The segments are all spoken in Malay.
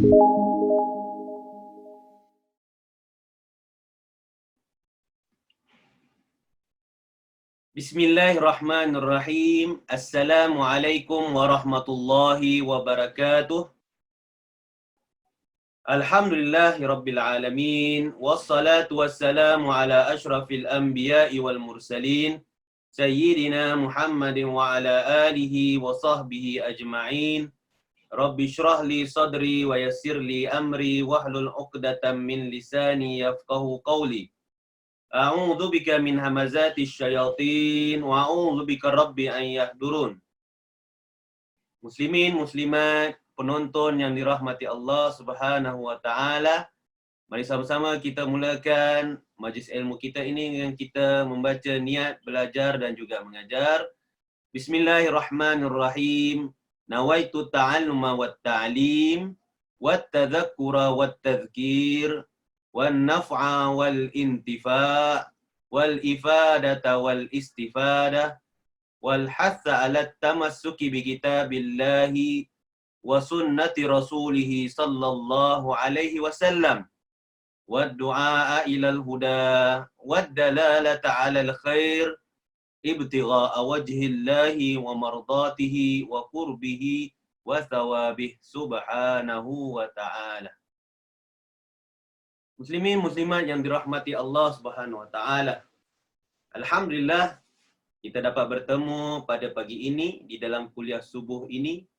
Bismillahirrahmanirrahim. Assalamualaikum warahmatullahi wabarakatuh. Alhamdulillahirabbil alamin. Wassalatu wassalamu ala asyrafil anbiya'i wal mursalin sayyidina Muhammadin wa ala alihi wa sahbihi ajma'in. Rabbi shrah li sadri wa yassir li amri wahlul 'uqdatam min lisani yafqahu qawli. A'udzu bika min hamazatis syayatin wa a'udzu bika rabbi an yahdurun. Muslimin, muslimat, penonton yang dirahmati Allah Subhanahu wa taala, mari sama-sama kita mulakan majlis ilmu kita ini dengan kita membaca niat belajar dan juga mengajar. Bismillahirrahmanirrahim. Nawaitu ta'alluma wat ta'lim wat tadhakkura wat tadhkir wan naf'a wal intifa' wal ifadata wal istifadah wal hatha 'ala tamassuki bi kitabillahi wa sunnati rasulih sallallahu alaihi wasallam wad du'a ilal huda wad dalalata 'alal khair ibtigha'a wajhillahi wa mardatihi wa qurbihi wa thawabihi subhanahu wa ta'ala. Muslimin muslimat yang dirahmati Allah Subhanahu wa taala. Alhamdulillah kita dapat bertemu pada pagi ini di dalam kuliah subuh ini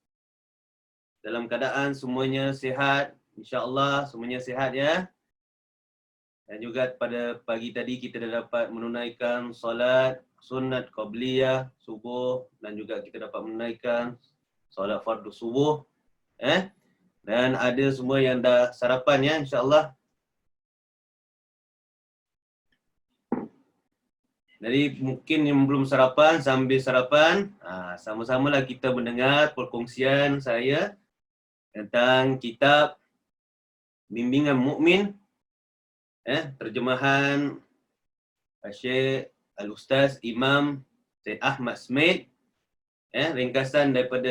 dalam keadaan semuanya sihat, insya-Allah semuanya sihat ya. Dan juga pada pagi tadi kita dah dapat menunaikan solat sunat qabliyah subuh dan juga kita dapat menunaikan solat fardu subuh. Dan ada semua yang dah sarapan ya, insya-Allah. Jadi mungkin yang belum sarapan, sambil sarapan, sama-samalah kita mendengar perkongsian saya tentang kitab Bimbingan Mukmin, terjemahan Syekh Al-Ustaz Imam Syed Ahmad Smaid. Ringkasan daripada,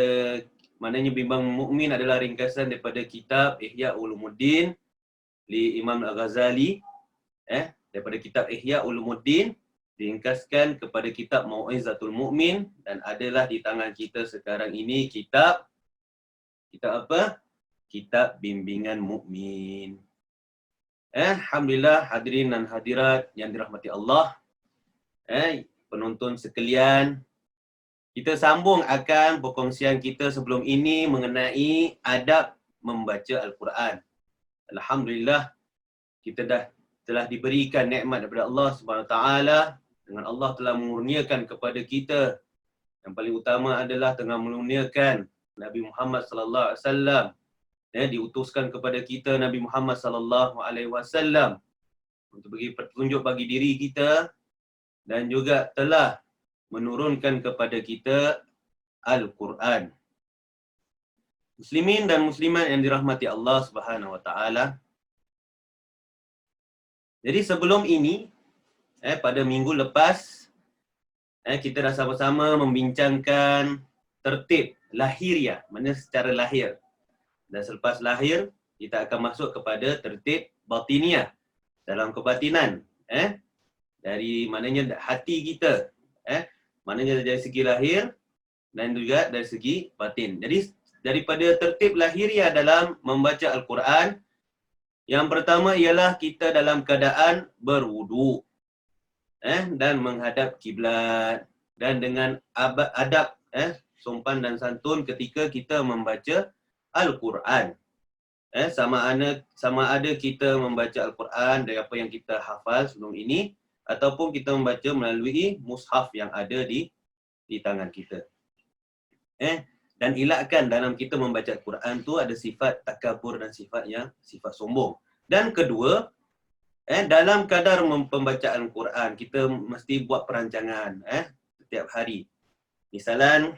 maknanya Bimbingan Mukmin adalah ringkasan daripada kitab Ihya Ulumuddin li Imam Al-Ghazali. Daripada kitab Ihya Ulumuddin diringkaskan kepada kitab Mau'izatul Mu'min, dan adalah di tangan kita sekarang ini kitab apa? Kitab Bimbingan Mukmin. Alhamdulillah hadirin dan hadirat yang dirahmati Allah. Penonton sekalian, kita sambung akan perkongsian kita sebelum ini mengenai adab membaca Al-Quran. Alhamdulillah kita telah diberikan nikmat daripada Allah Subhanahu Wa Taala, dengan Allah telah mengurniakan kepada kita. Yang paling utama adalah tengah mengurniakan Nabi Muhammad sallallahu alaihi wasallam. Diutuskan kepada kita Nabi Muhammad sallallahu alaihi wasallam untuk bagi petunjuk bagi diri kita, dan juga telah menurunkan kepada kita Al-Quran. Muslimin dan muslimat yang dirahmati Allah Subhanahu Wa Taala. Jadi sebelum ini, pada minggu lepas, kita dah sama-sama membincangkan tertib lahiriah, mana secara lahir. Dan selepas lahir, kita akan masuk kepada tertib batiniah, dalam kebatinan. Dari maknanya hati kita. Maknanya dari segi lahir dan juga dari segi batin. Jadi daripada tertib lahiriah dalam membaca Al-Quran, yang pertama ialah kita dalam keadaan berwudu, dan menghadap kiblat, dan dengan adab sopan dan santun ketika kita membaca Al-Quran. Sama ada kita membaca Al-Quran dari apa yang kita hafal sebelum ini, ataupun kita membaca melalui mushaf yang ada di tangan kita. Dan elakkan dalam kita membaca Al-Quran tu ada sifat takabur dan sifat sombong. Dan kedua, dalam kadar pembacaan Al-Quran, kita mesti buat perancangan setiap hari. Misalan,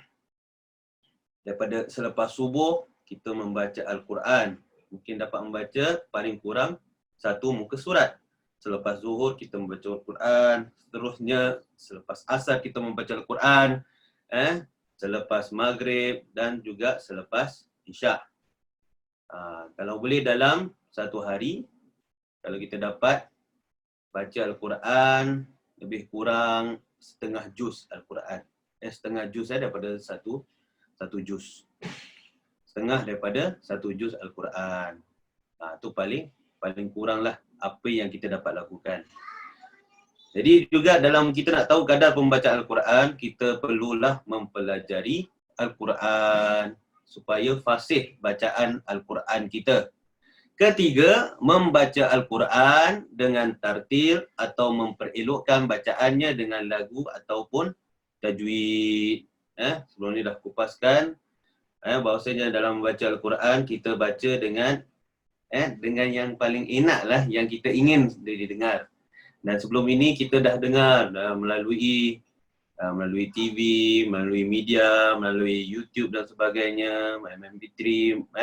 daripada selepas subuh, kita membaca Al-Quran. Mungkin dapat membaca paling kurang 1 muka surat. Selepas zuhur, kita membaca Al-Quran. Seterusnya, selepas asar, kita membaca Al-Quran. Selepas maghrib dan juga selepas isyak. Kalau boleh dalam satu hari, kalau kita dapat baca Al-Quran lebih kurang setengah juz Al-Quran. Setengah juz daripada satu juz. Setengah daripada satu juz Al-Quran. Itu paling kuranglah apa yang kita dapat lakukan. Jadi juga dalam kita nak tahu kadar pembacaan Al-Quran, kita perlulah mempelajari Al-Quran supaya fasih bacaan Al-Quran kita. Ketiga, membaca Al-Quran dengan tartil atau memperelokkan bacaannya dengan lagu ataupun tajwid. Sebelum ni dah kupaskan bahawasanya dalam membaca Al-Quran kita baca dengan yang paling enak lah yang kita ingin didengar. Dan sebelum ini kita dah dengar melalui TV, melalui media, melalui YouTube dan sebagainya, MP3,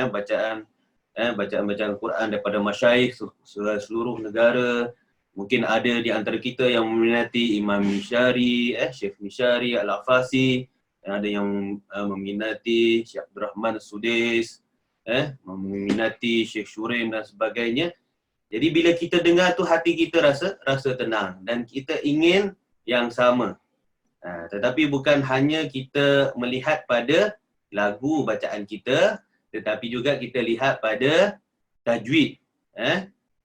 bacaan Quran daripada masyaikh seluruh negara. Mungkin ada di antara kita yang meminati Imam Mishari, Syekh Mishari Al-Afasi, ada yang meminati Syekh Abdul Rahman Sudais, meminati Syekh Shurim dan sebagainya. Jadi bila kita dengar tu hati kita rasa tenang dan kita ingin yang sama. Tetapi bukan hanya kita melihat pada lagu bacaan kita, tetapi juga kita lihat pada tajwid.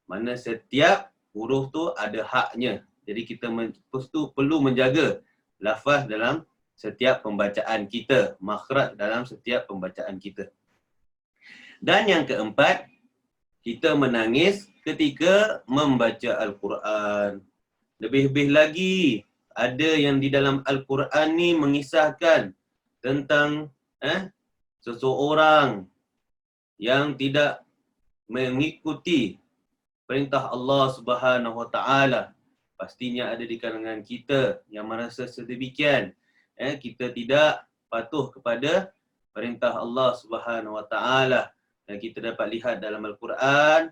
Mana setiap huruf tu ada haknya. Jadi kita perlu menjaga lafaz dalam setiap pembacaan kita, makhraj dalam setiap pembacaan kita. Dan yang keempat, kita menangis ketika membaca Al-Quran. Lebih-lebih lagi, ada yang di dalam Al-Quran ni mengisahkan tentang seseorang yang tidak mengikuti perintah Allah Subhanahu Wa Taala. Pastinya ada di kalangan kita yang merasa sedemikian. Kita tidak patuh kepada perintah Allah Subhanahu Wa Taala. Dan kita dapat lihat dalam Al-Quran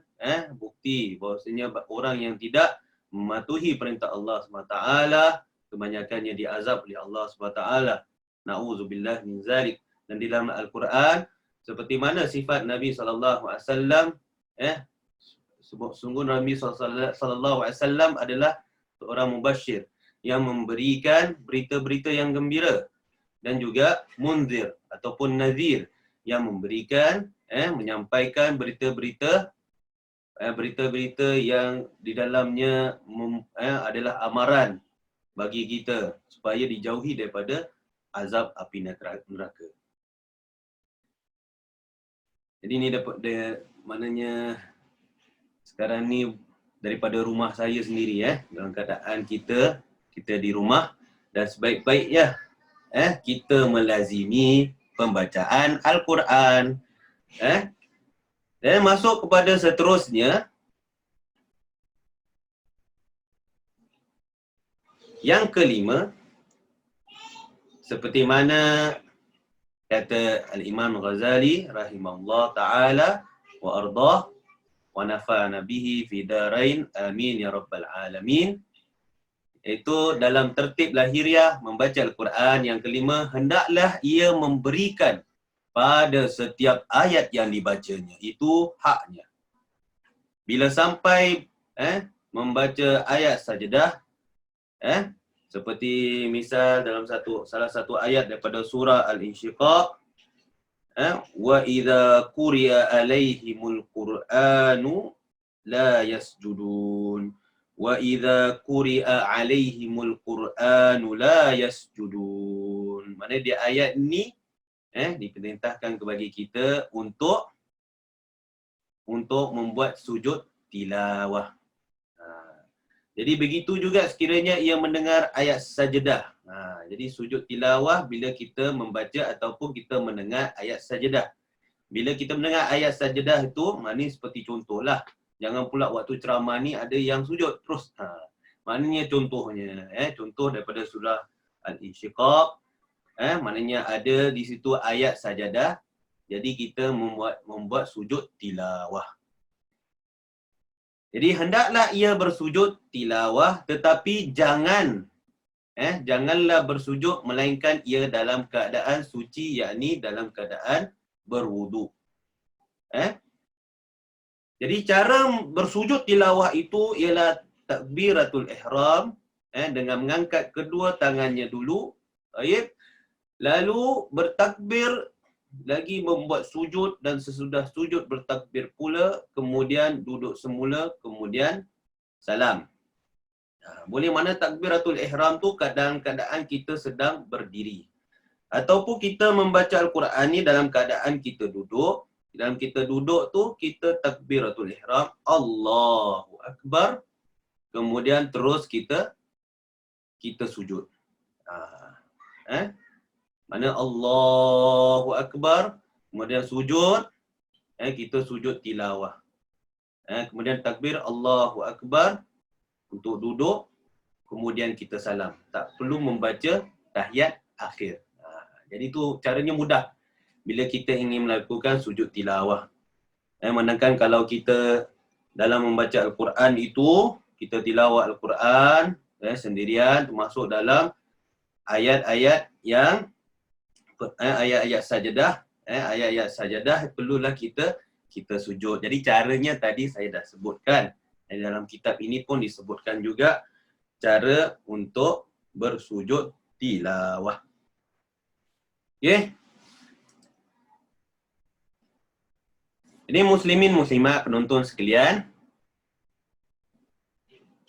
bukti bahawasanya orang yang tidak mematuhi perintah Allah SWT kebanyakannya diazab oleh Allah SWT. Na'udzubillah min zalik. Dan di dalam Al-Quran seperti mana sifat Nabi SAW, sungguh Nabi SAW adalah seorang mubashir yang memberikan berita-berita yang gembira dan juga munzir ataupun nazir yang memberikan menyampaikan berita-berita yang di dalamnya adalah amaran bagi kita supaya dijauhi daripada azab api neraka. Jadi ni maknanya sekarang ni daripada rumah saya sendiri dalam keadaan kita di rumah, dan sebaik-baiknya kita melazimi pembacaan Al-Quran. Dan masuk kepada seterusnya. Yang kelima, seperti mana kata Al-Imam Ghazali rahimahullah ta'ala wa ardah wa nafa'ana bihi fi darain amin ya rabbal alamin, iaitu dalam tertib lahiriah membaca Al-Quran yang kelima, hendaklah ia memberikan pada setiap ayat yang dibacanya. Itu haknya. Bila sampai membaca ayat sajdah, seperti misal dalam salah satu ayat daripada surah Al-Insyiqaq, wa idza quri'a alaihimul qur'anu la yasjudun. Wa idza quri'a alaihimul qur'anu la yasjudun. Maknanya di ayat ni diperintahkan kepada kita untuk membuat sujud tilawah. Jadi begitu juga sekiranya ia mendengar ayat sajdah. Jadi sujud tilawah bila kita membaca ataupun kita mendengar ayat sajdah. Bila kita mendengar ayat sajdah itu, maknanya seperti contohlah. Jangan pula waktu ceramah ni ada yang sujud terus. Maknanya contohnya, contoh daripada surah Al-Insyiqaq, maknanya ada di situ ayat sajadah. Jadi kita membuat sujud tilawah. Jadi hendaklah ia bersujud tilawah, tetapi janganlah bersujud melainkan ia dalam keadaan suci, yakni dalam keadaan berwudu. Jadi cara bersujud tilawah itu ialah takbiratul ihram, dengan mengangkat kedua tangannya dulu, baik. Lalu bertakbir, lagi membuat sujud, dan sesudah sujud bertakbir pula, kemudian duduk semula, kemudian salam. Boleh mana takbiratul ihram tu kadang-kadang kita sedang berdiri. Ataupun kita membaca Al-Quran ni dalam keadaan kita duduk. Dalam kita duduk tu, kita takbiratul ihram, Allahu Akbar. Kemudian terus kita sujud. Mana Allahu Akbar, kemudian sujud, kita sujud tilawah. Kemudian takbir Allahu Akbar untuk duduk, kemudian kita salam. Tak perlu membaca tahiyat akhir. Jadi tu caranya mudah bila kita ingin melakukan sujud tilawah. Manakala kalau kita dalam membaca Al-Quran itu, kita tilawah Al-Quran sendirian, termasuk dalam ayat-ayat yang ayat-ayat sajadah, ayat-ayat sajadah perlulah kita sujud. Jadi caranya tadi saya dah sebutkan. Dalam kitab ini pun disebutkan juga cara untuk bersujud tilawah. Okey. Jadi muslimin muslimat penonton sekalian.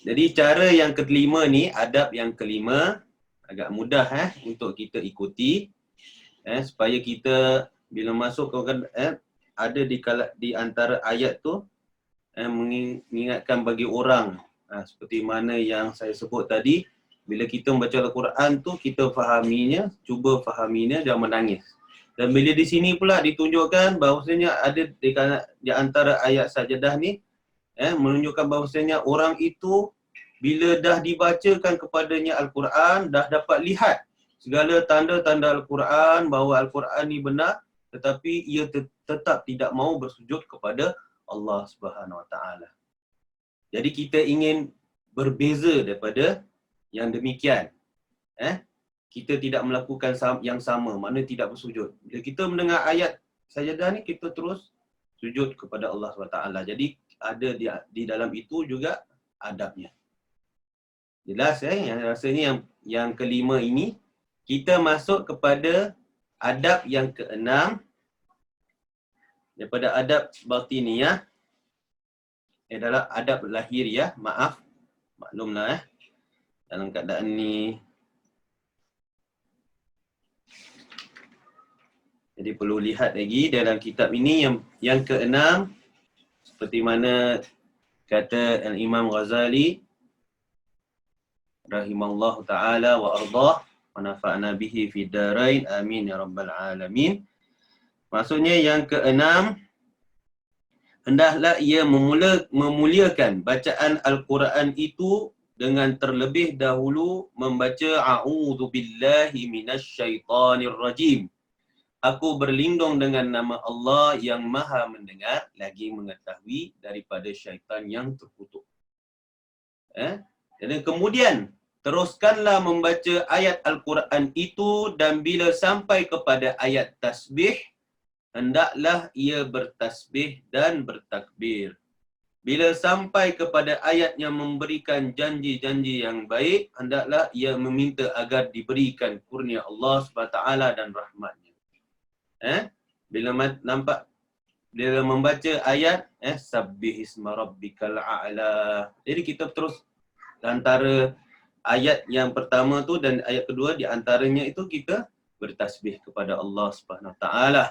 Jadi cara yang kelima ni, adab yang kelima, agak mudah untuk kita ikuti. Supaya kita bila masuk ada di antara ayat tu mengingatkan bagi orang seperti mana yang saya sebut tadi, bila kita membaca Al-Quran tu kita fahaminya, cuba fahaminya, jangan menangis. Dan bila di sini pula ditunjukkan bahawasanya ada di antara ayat sajadah ni menunjukkan bahawasanya orang itu bila dah dibacakan kepadanya Al-Quran, dah dapat lihat segala tanda-tanda Al-Quran, bahawa Al-Quran ni benar, tetapi ia tetap tidak mahu bersujud kepada Allah Subhanahu Wa Taala. Jadi kita ingin berbeza daripada yang demikian. Kita tidak melakukan yang sama, maknanya tidak bersujud. Bila kita mendengar ayat sajadah ni, kita terus sujud kepada Allah Subhanahu Wa Taala. Jadi ada di dalam itu juga adabnya. Jelas yang rasanya yang kelima ini. Kita masuk kepada adab yang keenam, daripada adab batiniyah, adalah adab lahiriah. Maklumlah dalam keadaan ni. Jadi perlu lihat lagi dalam kitab ini yang keenam, seperti mana kata Al-Imam Ghazali rahimallahu ta'ala wa ardah wa nafa'na bihi fid darain, amin ya rabbal alamin. Maksudnya yang keenam, hendaklah ia memuliakan bacaan Al-Quran itu dengan terlebih dahulu membaca a'udzu billahi minasyaitonir rajim. Aku berlindung dengan nama Allah yang maha mendengar lagi mengetahui daripada syaitan yang terkutuk. Dan kemudian teruskanlah membaca ayat Al-Quran itu, dan bila sampai kepada ayat tasbih, hendaklah ia bertasbih dan bertakbir. Bila sampai kepada ayat yang memberikan janji-janji yang baik, hendaklah ia meminta agar diberikan kurnia Allah SWT dan rahmatnya. Bila membaca ayat sabbih isma rabbikal a'la. Jadi kita terus antara ayat yang pertama tu dan ayat kedua, di antaranya itu kita bertasbih kepada Allah Subhanahu Wa Taala.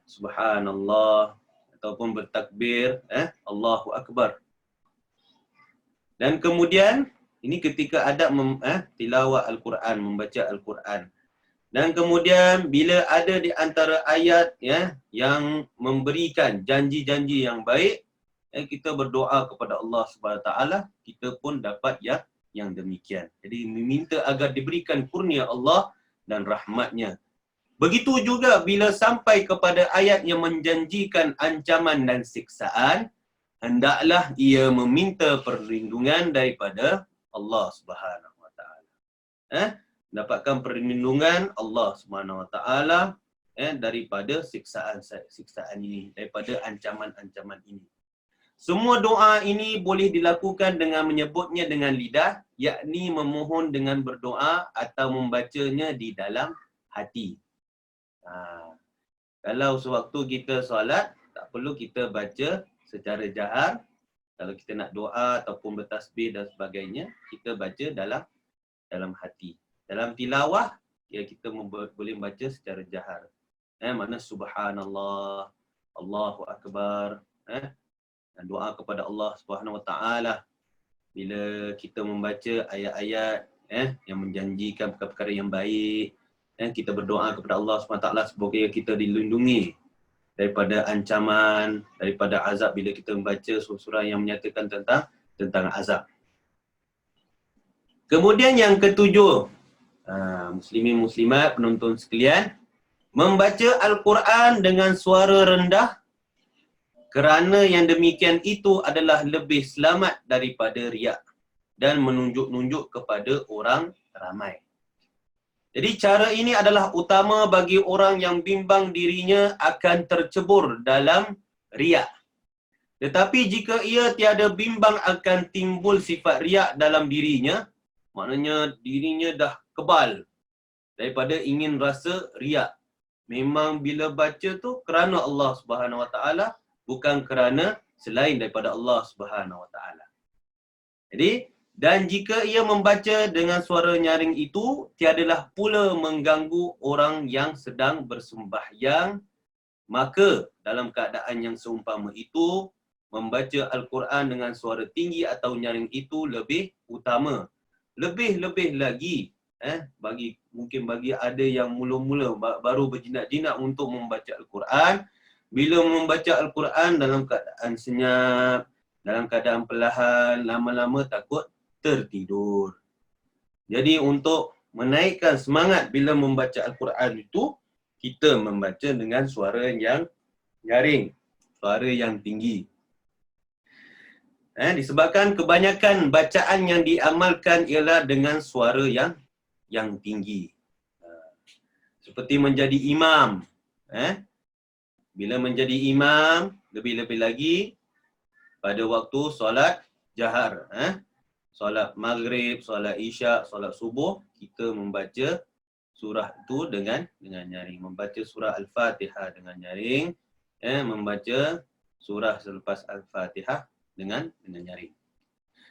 Subhanallah, ataupun bertakbir, Allahu Akbar. Dan kemudian ini ketika adab tilawah Al-Quran, membaca Al-Quran. Dan kemudian bila ada di antara ayat yang memberikan janji-janji yang baik, kita berdoa kepada Allah Subhanahu Wa Taala, kita pun dapat yang demikian. Jadi meminta agar diberikan kurnia Allah dan rahmatnya. Begitu juga bila sampai kepada ayat yang menjanjikan ancaman dan siksaan, hendaklah ia meminta perlindungan daripada Allah Subhanahu Wa Taala. Dapatkan perlindungan Allah Subhanahu Wa Taala daripada siksaan ini, daripada ancaman-ancaman ini. Semua doa ini boleh dilakukan dengan menyebutnya dengan lidah, yakni memohon dengan berdoa atau membacanya di dalam hati. Kalau sewaktu kita solat, tak perlu kita baca secara jahar. Kalau kita nak doa ataupun bertasbih dan sebagainya, kita baca dalam hati. Dalam tilawah, ya kita boleh baca secara jahar. Mana subhanallah, Allahu akbar, dan doa kepada Allah Subhanahu Wa Taala bila kita membaca ayat-ayat yang menjanjikan perkara-perkara yang baik, kita berdoa kepada Allah Subhanahu Wa Taala semoga kita dilindungi daripada ancaman, daripada azab bila kita membaca surah yang menyatakan tentang azab. Kemudian yang ketujuh, muslimin muslimat penonton sekalian, membaca Al-Quran dengan suara rendah, kerana yang demikian itu adalah lebih selamat daripada riak dan menunjuk-nunjuk kepada orang ramai. Jadi cara ini adalah utama bagi orang yang bimbang dirinya akan tercebur dalam riak. Tetapi jika ia tiada bimbang akan timbul sifat riak dalam dirinya, maknanya dirinya dah kebal daripada ingin rasa riak. Memang bila baca tu kerana Allah Subhanahu Wa Taala, bukan kerana selain daripada Allah Subhanahu Wa Taala. Jadi, dan jika ia membaca dengan suara nyaring itu, tiadalah pula mengganggu orang yang sedang bersembahyang, maka dalam keadaan yang seumpama itu, membaca Al-Quran dengan suara tinggi atau nyaring itu lebih utama. Lebih-lebih lagi, mungkin bagi ada yang mula-mula baru berjinak-jinak untuk membaca Al-Quran, bila membaca Al-Quran dalam keadaan senyap, dalam keadaan perlahan, lama-lama takut tertidur. Jadi untuk menaikkan semangat bila membaca Al-Quran itu, kita membaca dengan suara yang nyaring, suara yang tinggi. Disebabkan kebanyakan bacaan yang diamalkan ialah dengan suara yang tinggi. Seperti menjadi imam. Bila menjadi imam, lebih-lebih lagi pada waktu solat jahar. Solat maghrib, solat isyak, solat subuh, kita membaca surah itu dengan nyaring. Membaca surah Al-Fatihah dengan nyaring. Membaca surah selepas Al-Fatihah dengan nyaring.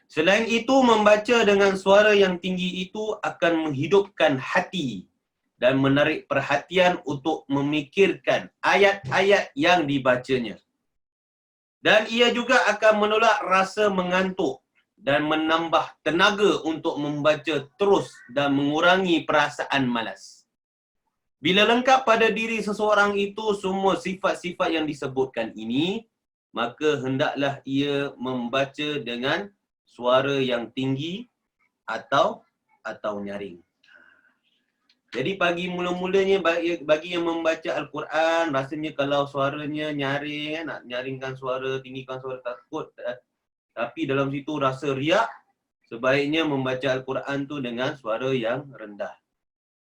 Selain itu, membaca dengan suara yang tinggi itu akan menghidupkan hati dan menarik perhatian untuk memikirkan ayat-ayat yang dibacanya. Dan ia juga akan menolak rasa mengantuk dan menambah tenaga untuk membaca terus dan mengurangi perasaan malas. Bila lengkap pada diri seseorang itu semua sifat-sifat yang disebutkan ini, maka hendaklah ia membaca dengan suara yang tinggi atau nyaring. Jadi pagi mula-mulanya bagi yang membaca Al-Quran, rasanya kalau suaranya nyaring, nak nyaringkan suara, tinggikan suara takut, tapi dalam situ rasa riak, sebaiknya membaca Al-Quran tu dengan suara yang rendah.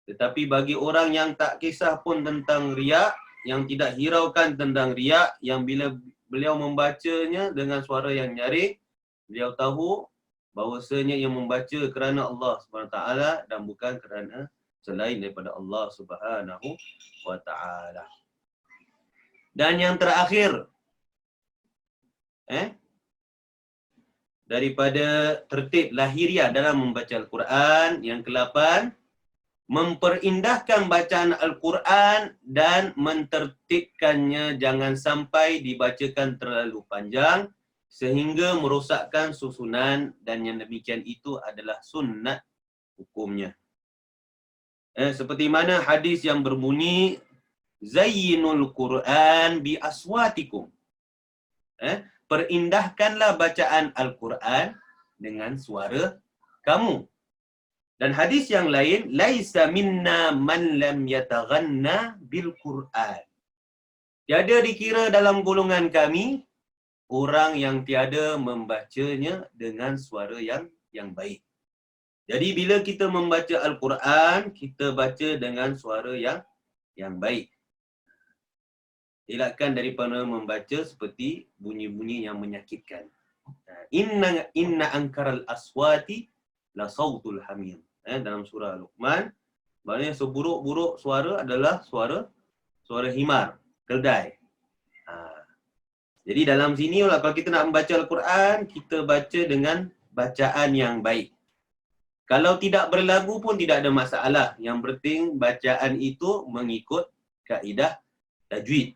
Tetapi bagi orang yang tak kisah pun tentang riak, yang tidak hiraukan tentang riak, yang bila beliau membacanya dengan suara yang nyaring, beliau tahu bahawasanya yang membaca kerana Allah SWT dan bukan kerana selain daripada Allah Subhanahu Wa Taala. Dan yang terakhir, daripada tertib lahiriah dalam membaca Al-Quran, yang ke-8, memperindahkan bacaan Al-Quran dan mentertibkannya jangan sampai dibacakan terlalu panjang sehingga merosakkan susunan, dan yang demikian itu adalah sunnat hukumnya. Seperti mana hadis yang berbunyi Zayyinul Quran bi aswatikum. Perindahkanlah bacaan Al-Quran dengan suara kamu. Dan hadis yang lain, laisa minna man lam yataghanna bil Quran. Tiada dikira dalam golongan kami orang yang tiada membacanya dengan suara yang baik. Jadi bila kita membaca Al-Quran, kita baca dengan suara yang baik. elakkan daripada membaca seperti bunyi-bunyi yang menyakitkan. Inna ankaral aswati la sautul hamir. Dalam surah Luqman, maknanya seburuk-buruk suara adalah suara himar, keldai. Jadi dalam sini kalau kita nak membaca Al-Quran, kita baca dengan bacaan yang baik. Kalau tidak berlagu pun tidak ada masalah. Yang penting bacaan itu mengikut kaedah tajwid.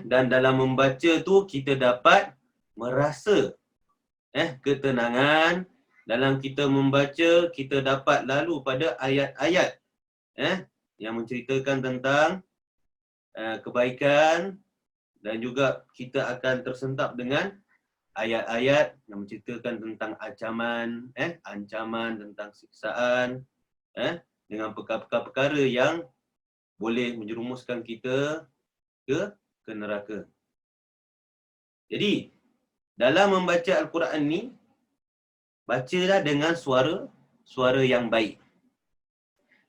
Dan dalam membaca tu kita dapat merasa ketenangan. Dalam kita membaca, kita dapat lalu pada ayat-ayat yang menceritakan tentang kebaikan, dan juga kita akan tersentap dengan ayat-ayat yang menceritakan tentang ancaman tentang siksaan, dengan perkara-perkara yang boleh menjerumuskan kita ke neraka. Jadi, dalam membaca Al-Quran ni, bacalah dengan suara yang baik.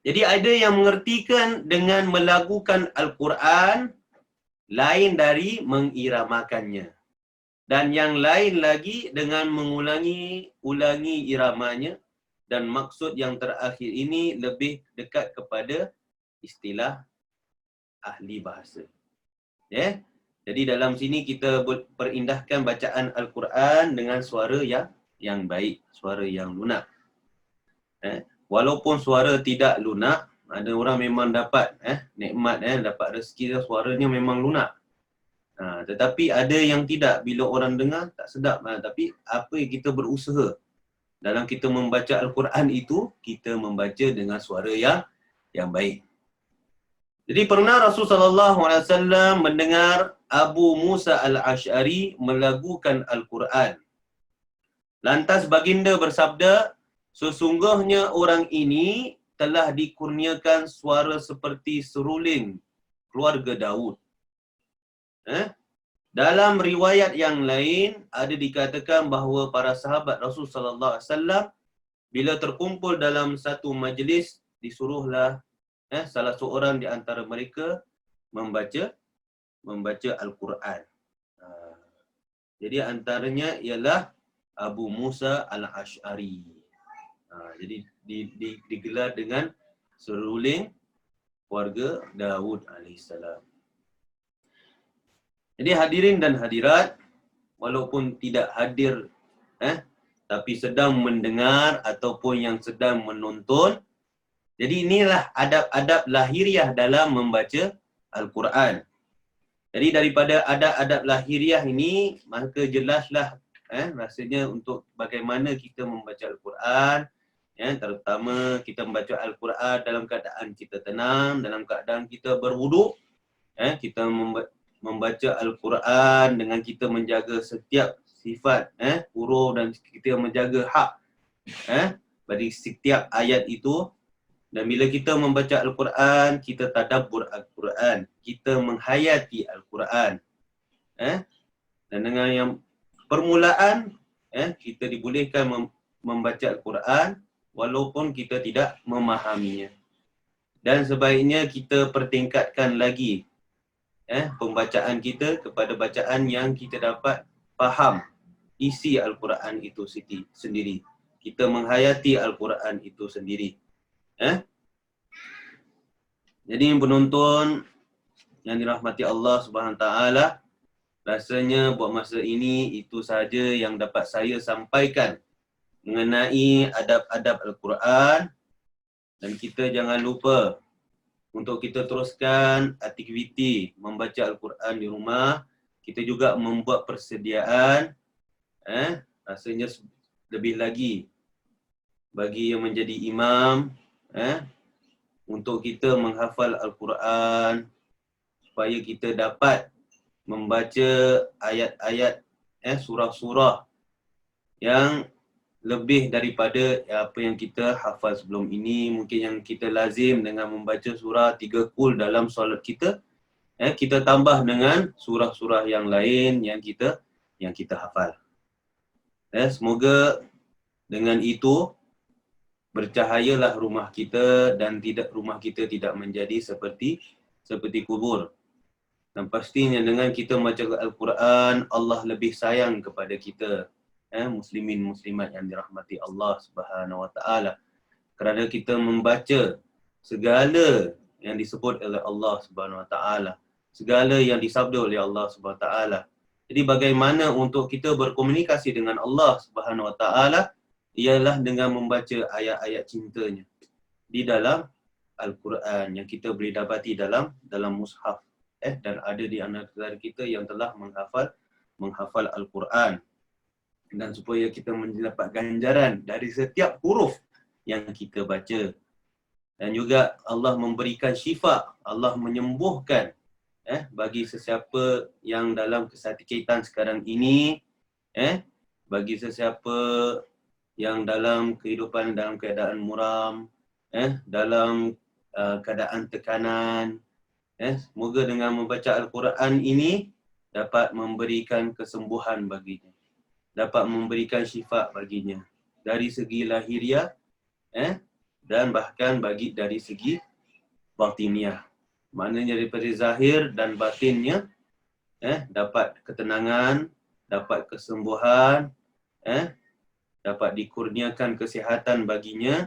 Jadi ada yang mengertikan dengan melagukan Al-Quran lain dari mengiramakannya. Dan yang lain lagi dengan ulangi iramanya, dan maksud yang terakhir ini lebih dekat kepada istilah ahli bahasa. Jadi dalam sini kita perindahkan bacaan Al-Quran dengan suara yang baik, suara yang lunak. Walaupun suara tidak lunak, ada orang memang dapat nikmat, dapat rezeki, suaranya memang lunak. Tetapi ada yang tidak, bila orang dengar tak sedap. Tapi apa yang kita berusaha dalam kita membaca Al-Quran itu, kita membaca dengan suara yang baik. Jadi pernah Rasulullah SAW mendengar Abu Musa Al-Ash'ari melagukan Al-Quran. Lantas baginda bersabda, sesungguhnya orang ini telah dikurniakan suara seperti seruling keluarga Daud. Dalam riwayat yang lain ada dikatakan bahawa para sahabat Rasulullah SAW bila terkumpul dalam satu majlis, disuruhlah salah seorang di antara mereka membaca Al-Quran. Jadi antaranya ialah Abu Musa Al-Ash'ari. Jadi digelar dengan seruling keluarga Daud AS. Jadi hadirin dan hadirat, walaupun tidak hadir tapi sedang mendengar ataupun yang sedang menonton, jadi inilah adab-adab lahiriah dalam membaca Al-Quran. Jadi daripada adab-adab lahiriah ini, maka jelaslah rasanya untuk bagaimana kita membaca Al-Quran. Terutama kita membaca Al-Quran dalam keadaan kita tenang, dalam keadaan kita berwuduk. Kita membaca Al-Quran dengan kita menjaga setiap sifat huruf, dan kita menjaga hak bagi setiap ayat itu. Dan bila kita membaca Al-Quran, kita tadabbur Al-Quran, kita menghayati Al-Quran. Dan dengan yang permulaan, kita dibolehkan membaca Al-Quran walaupun kita tidak memahaminya. Dan sebaiknya kita pertingkatkan lagi pembacaan kita kepada bacaan yang kita dapat faham isi Al-Quran itu sendiri. Kita menghayati Al-Quran itu sendiri. Jadi penonton yang dirahmati Allah Subhanahu Taala, rasanya buat masa ini itu sahaja yang dapat saya sampaikan mengenai adab-adab Al-Quran. Dan kita jangan lupa untuk kita teruskan aktiviti membaca Al-Quran di rumah. Kita juga membuat persediaan rasanya lebih lagi bagi yang menjadi imam untuk kita menghafal Al-Quran, supaya kita dapat membaca ayat-ayat surah-surah yang lebih daripada apa yang kita hafal sebelum ini. Mungkin yang kita lazim dengan membaca surah 3 kul dalam solat kita, kita tambah dengan surah-surah yang lain yang kita hafal. Semoga dengan itu bercahayalah rumah kita, dan rumah kita tidak menjadi seperti kubur. Dan pastinya dengan kita membaca Al-Quran, Allah lebih sayang kepada kita, muslimin muslimat yang dirahmati Allah Subhanahu Wa Taala. Kerana kita membaca segala yang disebut oleh Allah Subhanahu Wa Taala, segala yang disabda oleh Allah Subhanahu Wa Taala. Jadi bagaimana untuk kita berkomunikasi dengan Allah Subhanahu Wa Taala ialah dengan membaca ayat-ayat cintanya di dalam Al-Quran yang kita boleh dapati dalam mushaf, dan ada di antara kita yang telah menghafal Al-Quran, dan supaya kita mendapat ganjaran dari setiap huruf yang kita baca. Dan juga Allah memberikan syifa, Allah menyembuhkan bagi sesiapa yang dalam kesakitan sekarang ini, bagi sesiapa yang dalam kehidupan dalam keadaan muram, dalam keadaan tekanan, semoga dengan membaca Al-Quran ini dapat memberikan kesembuhan baginya, dapat memberikan syifa baginya dari segi lahiriah, dan bahkan dari segi batiniah. Maknanya daripada zahir dan batinnya, dapat ketenangan, dapat kesembuhan, dapat dikurniakan kesihatan baginya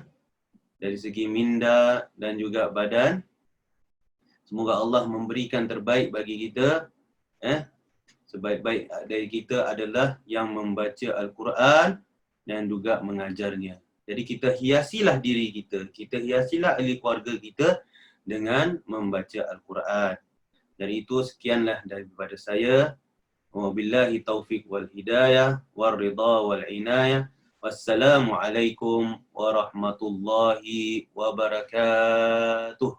dari segi minda dan juga badan. Semoga Allah memberikan terbaik bagi kita. Sebaik-baik dari kita adalah yang membaca Al-Quran dan juga mengajarnya. Jadi kita hiasilah diri kita, kita hiasilah ahli keluarga kita dengan membaca Al-Quran. Dari itu sekianlah daripada saya. Wabillahi taufiq wal hidayah, wal ridha wal inayah. Wassalamualaikum warahmatullahi wabarakatuh.